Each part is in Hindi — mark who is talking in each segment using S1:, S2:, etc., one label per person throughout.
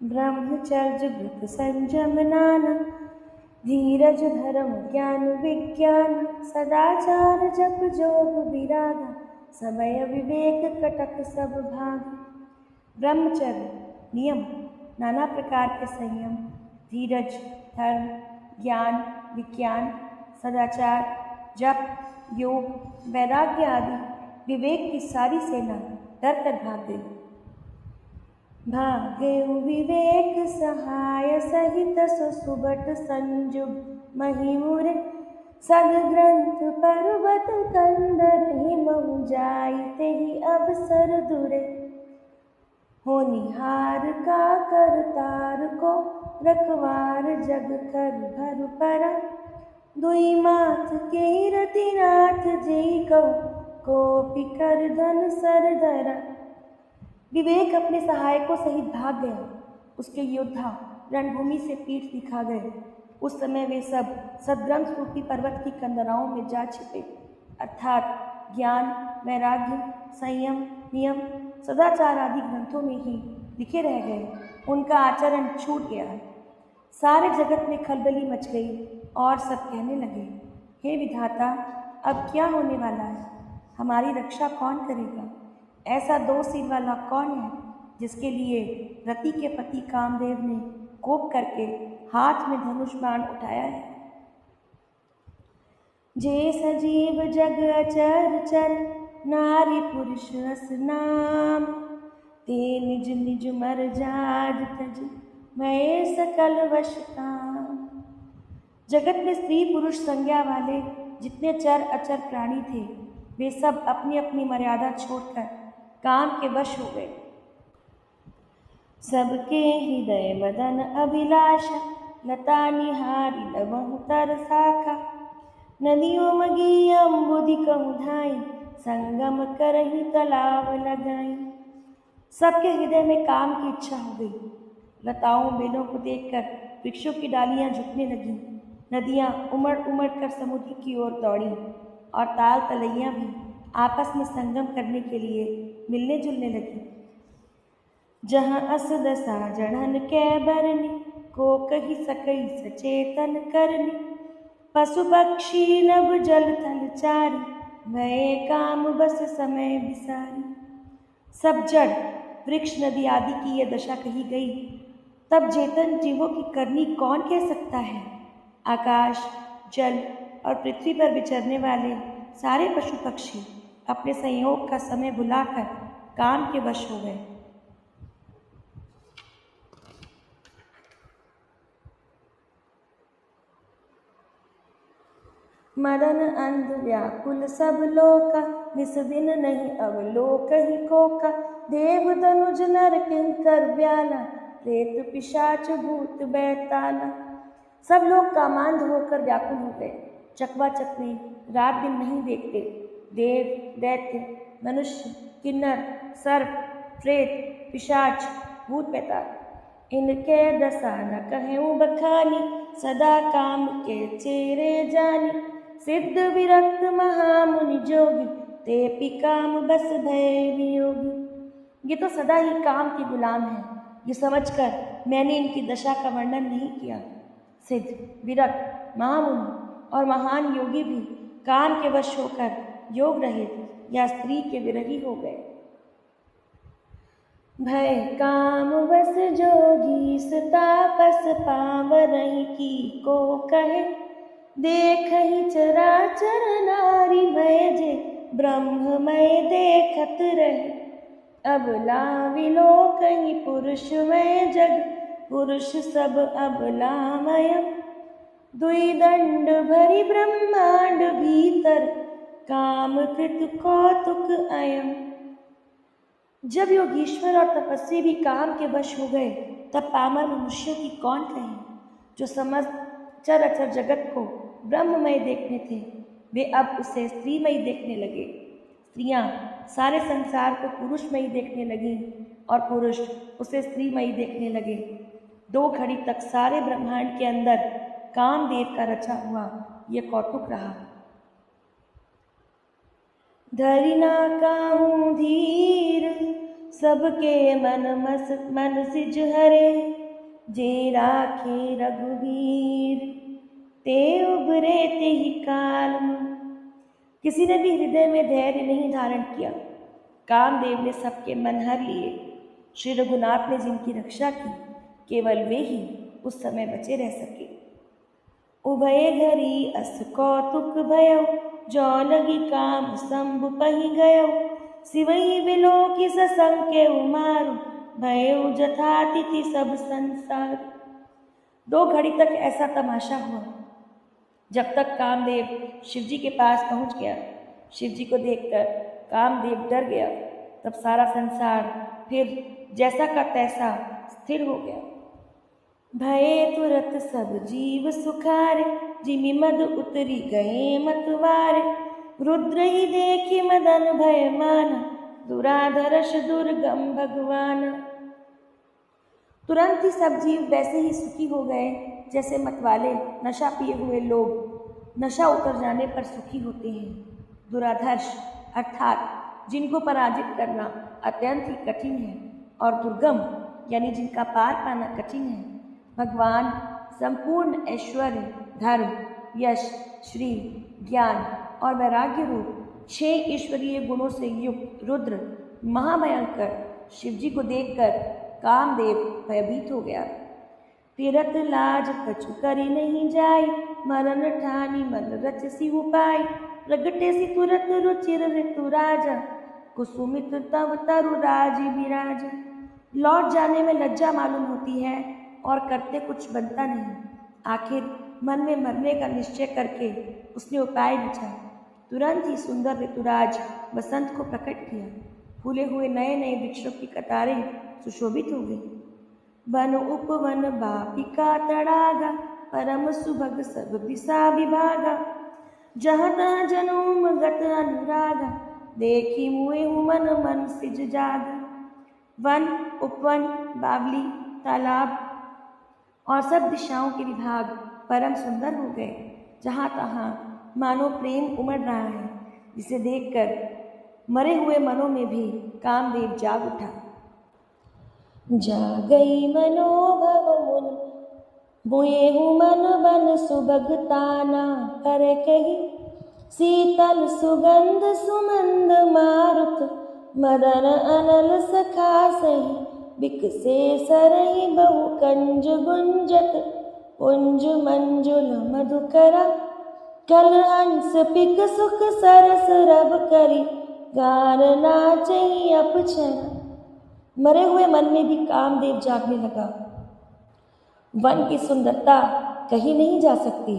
S1: ब्रह्मचर्य व्रत संयम नाना, धीरज धर्म ज्ञान विज्ञान, सदाचार जप जोग विराग, समय विवेक कटक सब भाग। ब्रह्मचर्य नियम, नाना प्रकार के संयम, धीरज धर्म ज्ञान विज्ञान, सदाचार जप योग वैराग्य आदि विवेक की सारी सेना डर कर भाग गई। भाग्यु विवेक सहाय सहित सुसुबट संजुग महिमुरे, सदग्रंथ पर्वत कंदर हिमहु जाइते ही अवसर दुरे। होनिहार का करतार को, रखवार जग कर भर परा, दुई माथ के रतिनाथ जय को पिकर धन सर धरा। विवेक अपने सहायकों सहित भाग गया, उसके योद्धा रणभूमि से पीठ दिखा गए। उस समय वे सब सदग्रंथ रूपी पर्वत की कंदराओं में जा छिपे, अर्थात ज्ञान वैराग्य संयम नियम सदाचार आदि ग्रंथों में ही लिखे रह गए। उनका आचरण छूट गया। सारे जगत में खलबली मच गई और सब कहने लगे, हे विधाता, अब क्या होने वाला है? हमारी रक्षा कौन करेगा? ऐसा दो सिर वाला कौन है जिसके लिए रति के पति कामदेव ने कोप करके हाथ में धनुष बाण उठाया है? जे सजीव जग अचर चर, नारी पुरुष अस नाम, ते निज निज मर जाज तज, मैं सकल वश काम। जगत में स्त्री पुरुष संज्ञा वाले जितने चर अचर प्राणी थे, वे सब अपनी अपनी मर्यादा छोड़कर काम के वश हो गए। सबके हृदय मदन अभिलाषा, लता निहारी लवहु तर शाखा, नदियों मगी अम्बुधि कहु धाई, संगम करही तालाब लगाई। सबके हृदय में काम की इच्छा हो गई। लताओं बेलों को देखकर वृक्षों की डालियां झुकने लगीं, नदियां उमड़ उमड़ कर समुद्र की ओर दौड़ी और ताल तलैया भी आपस में संगम करने के लिए मिलने जुलने लगी। जहाँ अस दशा जड़न कै बरनी, को कही सकई सचेतन करनी, पशु पक्षी नभ जल थल चारी, भये काम बस समय बिसारी। सब जड़ वृक्ष नदी आदि की यह दशा कही गई, तब चेतन जीवों की करनी कौन कह सकता है? आकाश जल और पृथ्वी पर विचरने वाले सारे पशु पक्षी अपने संयोग का समय बुलाकर काम के वश हो गए। मदन अंध व्याकुल सब लोका, निस दिन नहीं अवलोक ही कोका, देव तनुज नर किंकर ब्याला, प्रेत पिशाच भूत बैताला। सब लोग कामांध होकर व्याकुल हो गए। चकवा चकवी रात दिन नहीं देखते। देव दैत्य मनुष्य किन्नर सर्प प्रेत पिशाच भूत पैताल, इनके दशा न कहूँ बखानी, सदा काम के चेरे जानी। सिद्ध विरक्त महामुनि जोगी, ते पि काम बस भय वियोगी। ये तो सदा ही काम के गुलाम हैं, ये समझकर मैंने इनकी दशा का वर्णन नहीं किया। सिद्ध विरक्त महामुनि और महान योगी भी काम के वश होकर योग रहित या स्त्री के विरही हो गए। भय काम बस जोगी तापस पावरहि की को कहे, देख ही चराचर नारी मय जे ब्रह्ममय देखत रहे। अबला विलोकहि पुरुषमय जग, पुरुष सब अबलामय। दुई दंड भरी ब्रह्मांड भीतर, काम कृत कौतुक अयम। जब योगीश्वर और तपस्वी भी काम के वश हो गए, तब पामर मनुष्यों की कौन कहे, जो समस्त चर अचर जगत को ब्रह्ममय देखने थे, वे अब उसे स्त्रीमयी देखने लगे। स्त्रियां सारे संसार को पुरुषमयी देखने लगी और पुरुष उसे स्त्रीमयी देखने लगे। 2 घड़ी तक सारे ब्रह्मांड के अंदर कामदेव का रचा हुआ यह कौतुक रहा। धरिना काहूँ धीर सबके मन सिज हरे, जे राखे रघुवीर ते उबरे ते ही काल में। किसी ने भी हृदय में धैर्य नहीं धारण किया। कामदेव ने सबके मन हर लिए। श्री रघुनाथ ने जिनकी रक्षा की, केवल वे ही उस समय बचे रह सके। उभय घरी अस कौतुक भयो, जो लगी काम शंभु पहि गयो। सिवई बिलो की ससंग उमारु, भयो जथातिथि सब संसार। 2 घड़ी तक ऐसा तमाशा हुआ। जब तक कामदेव शिवजी के पास पहुंच गया। शिवजी को देखकर कामदेव डर गया। तब सारा संसार फिर जैसा का तैसा स्थिर हो गया। भये तुरत सब जीव सुखारे, जिमि मद उतरी गए मतवारे। रुद्र ही देखी मदन भय मान, दुराधरष दुर्गम भगवान। तुरंत ही सब जीव वैसे ही सुखी हो गए जैसे मतवाले नशा पिए हुए लोग नशा उतर जाने पर सुखी होते हैं। दुराधर्ष अर्थात जिनको पराजित करना अत्यंत ही कठिन है, और दुर्गम यानी जिनका पार पाना कठिन है। भगवान संपूर्ण ऐश्वर्य, धर्म, यश, श्री, ज्ञान और वैराग्य रूप 6 ईश्वरीय गुणों से युक्त रुद्र महाभयंकर शिवजी को देखकर कामदेव भयभीत हो गया। तीरथ लाज कछु करी नहीं जाय, मरण ठानी मन रचसी उपाय। प्रगटे सी तुरत रुचिर ऋतु राजा, कुसुमित तव तरु राजी विराज। लौट जाने में लज्जा मालूम होती है और करते कुछ बनता नहीं। आखिर मन में मरने का निश्चय करके उसने उपाय बिछा। तुरंत ही सुंदर ऋतुराज बसंत को प्रकट किया। फूले हुए नए नए वृक्षों की कतारें सुशोभित हो गई। वन उपवन बापिका तड़ागा, परम सुभग सब दिशा विभागा। जहाँ तहाँ जनूम गत अनुरागा, देखी मुए मन मन सिज जागा। वन, उपवन, बावली, तालाब और सब दिशाओं के विभाग परम सुंदर हो गए। जहाँ तहाँ मानो प्रेम उमड़ रहा है, जिसे देखकर मरे हुए मनों में भी कामदेव जाग उठा। जागई मनोभव मुन, मुएहु मन बन सुभग ताना। कर कही शीतल सुगंध सुमंद मारुत, मदन अनल सखा सही। बिकसे सरही बहु कंज गुंजत, पुंज मंजुल मधुकरा। कल हंस पिक सुख सरस रब करी, गान नाचई अपछरा। मरे हुए मन में भी कामदेव जागने लगा। वन की सुंदरता कहीं नहीं जा सकती।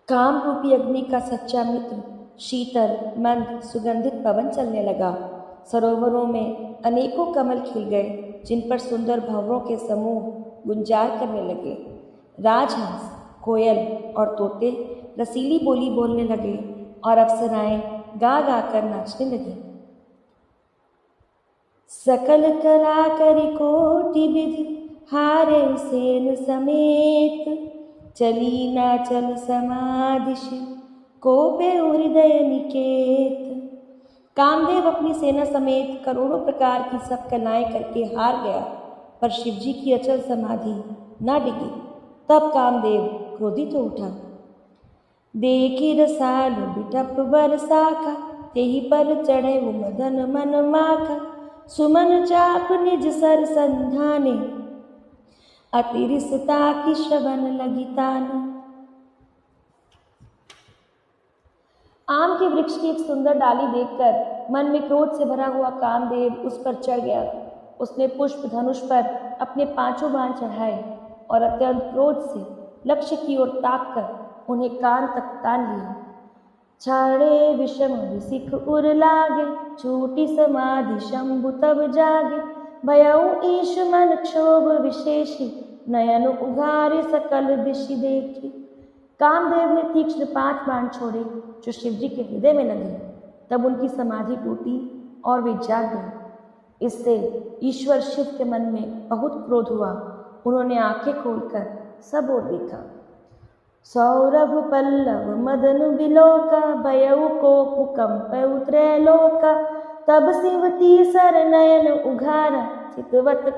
S1: काम रूपी अग्नि का सच्चा मित्र शीतल मंद सुगंधित पवन चलने लगा। सरोवरों में अनेकों कमल खिल गए, जिन पर सुंदर भंवरों के समूह गुंजार करने लगे। राजहंस, कोयल और तोते रसीली बोली बोलने लगे और अप्सराएं गा गा कर नाचने लगी। सकल कला करी कोटि विधि, हारे सेन समेत। चली नाचल समाधि शिव, कोपे हृदय निकेत। कामदेव अपनी सेना समेत करोड़ों प्रकार की सब कलाएं करके हार गया, पर शिवजी की अचल समाधि न डिगी। तब कामदेव क्रोधित हो उठा। देखी रसालु बिटप बरसाखा, तेहि पर चढ़े वो मदन मन माखा। सुमन चाप निज सर संधाने, अतिरिसता की श्रवण लगी ताने। आम के वृक्ष की एक सुंदर डाली देखकर मन में क्रोध से भरा हुआ कामदेव उस पर चढ़ गया। उसने पुष्प धनुष पर अपने 5 बाण चढ़ाए और अत्यंत क्रोध से लक्ष्य की ओर ताक कर उन्हें कान तक तान लिया। छाड़े विषम विसिख उर लागे, छूटी समाधि शंभु तब जागे। भयउ ईश मन क्षोभ विशेषी, नयन उघारे सकल दिशि देखी। कामदेव ने तीक्ष्ण 5 बाण छोड़े जो शिवजी के हृदय में लगे। तब उनकी समाधि टूटी और वे जाग गए। इससे ईश्वर शिव के मन में बहुत क्रोध हुआ। उन्होंने आंखें खोलकर सब ओर देखा। सौरभ पल्लव मदन बिलोका, भयउ कोप कंपयउ त्रैलोका। तब सिवती सर नयन उघारा चितवत